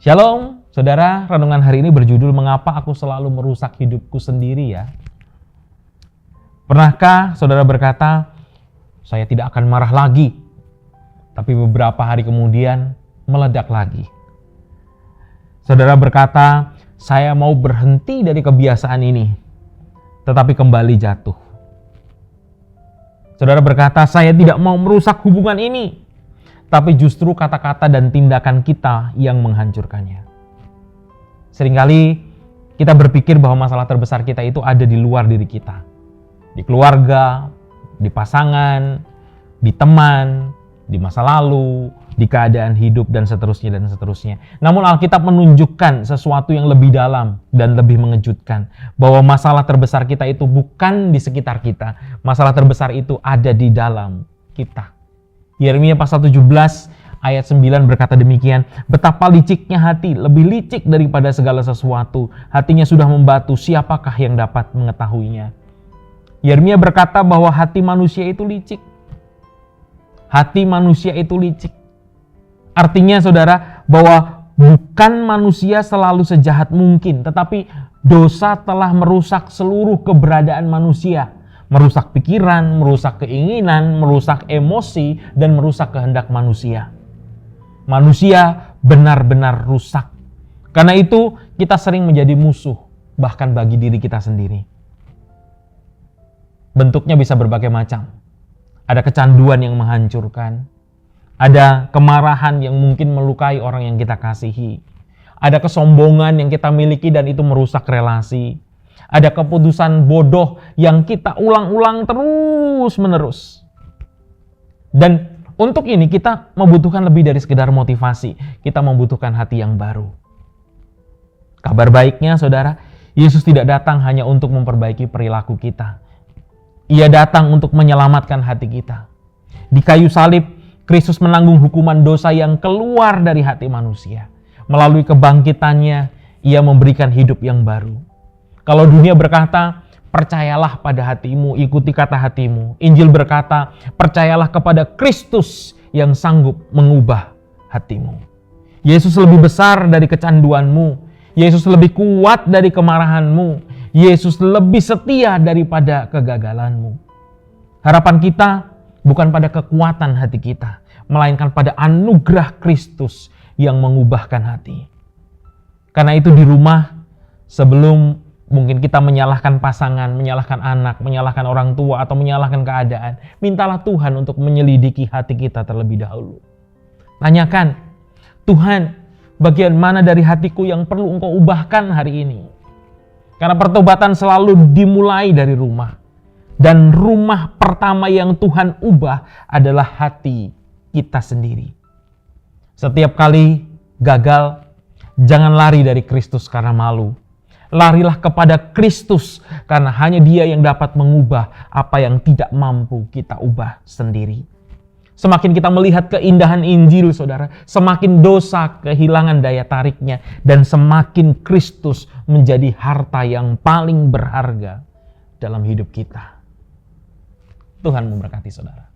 Shalom, saudara. Renungan hari ini berjudul Mengapa Aku Selalu Merusak Hidupku Sendiri ya. Pernahkah saudara berkata, saya tidak akan marah lagi, tapi beberapa hari kemudian meledak lagi. Saudara berkata, saya mau berhenti dari kebiasaan ini, tetapi kembali jatuh. Saudara berkata, saya tidak mau merusak hubungan ini, tapi justru kata-kata dan tindakan kita yang menghancurkannya. Seringkali kita berpikir bahwa masalah terbesar kita itu ada di luar diri kita. Di keluarga, di pasangan, di teman, di masa lalu, di keadaan hidup, dan seterusnya dan seterusnya. Namun Alkitab menunjukkan sesuatu yang lebih dalam dan lebih mengejutkan. Bahwa masalah terbesar kita itu bukan di sekitar kita. Masalah terbesar itu ada di dalam kita. Yeremia pasal 17 ayat 9 berkata demikian, betapa liciknya hati, lebih licik daripada segala sesuatu. Hatinya sudah membatu, siapakah yang dapat mengetahuinya? Yeremia berkata bahwa hati manusia itu licik. Hati manusia itu licik. Artinya saudara, bahwa bukan manusia selalu sejahat mungkin, tetapi dosa telah merusak seluruh keberadaan manusia. Merusak pikiran, merusak keinginan, merusak emosi, dan merusak kehendak manusia. Manusia benar-benar rusak. Karena itu kita sering menjadi musuh, bahkan bagi diri kita sendiri. Bentuknya bisa berbagai macam. Ada kecanduan yang menghancurkan. Ada kemarahan yang mungkin melukai orang yang kita kasihi. Ada kesombongan yang kita miliki dan itu merusak relasi. Ada keputusan bodoh yang kita ulang-ulang terus-menerus. Dan untuk ini kita membutuhkan lebih dari sekedar motivasi. Kita membutuhkan hati yang baru. Kabar baiknya saudara, Yesus tidak datang hanya untuk memperbaiki perilaku kita. Ia datang untuk menyelamatkan hati kita. Di kayu salib, Kristus menanggung hukuman dosa yang keluar dari hati manusia. Melalui kebangkitannya, Ia memberikan hidup yang baru. Kalau dunia berkata, percayalah pada hatimu, ikuti kata hatimu. Injil berkata, percayalah kepada Kristus yang sanggup mengubah hatimu. Yesus lebih besar dari kecanduanmu. Yesus lebih kuat dari kemarahanmu. Yesus lebih setia daripada kegagalanmu. Harapan kita bukan pada kekuatan hati kita, melainkan pada anugerah Kristus yang mengubahkan hati. Karena itu di rumah, sebelum mungkin kita menyalahkan pasangan, menyalahkan anak, menyalahkan orang tua, atau menyalahkan keadaan, mintalah Tuhan untuk menyelidiki hati kita terlebih dahulu. Tanyakan, Tuhan, bagian mana dari hatiku yang perlu Engkau ubahkan hari ini? Karena pertobatan selalu dimulai dari rumah. Dan rumah pertama yang Tuhan ubah adalah hati kita sendiri. Setiap kali gagal, jangan lari dari Kristus karena malu. Larilah kepada Kristus karena hanya Dia yang dapat mengubah apa yang tidak mampu kita ubah sendiri. Semakin kita melihat keindahan Injil, saudara, semakin dosa kehilangan daya tariknya dan semakin Kristus menjadi harta yang paling berharga dalam hidup kita. Tuhan memberkati saudara.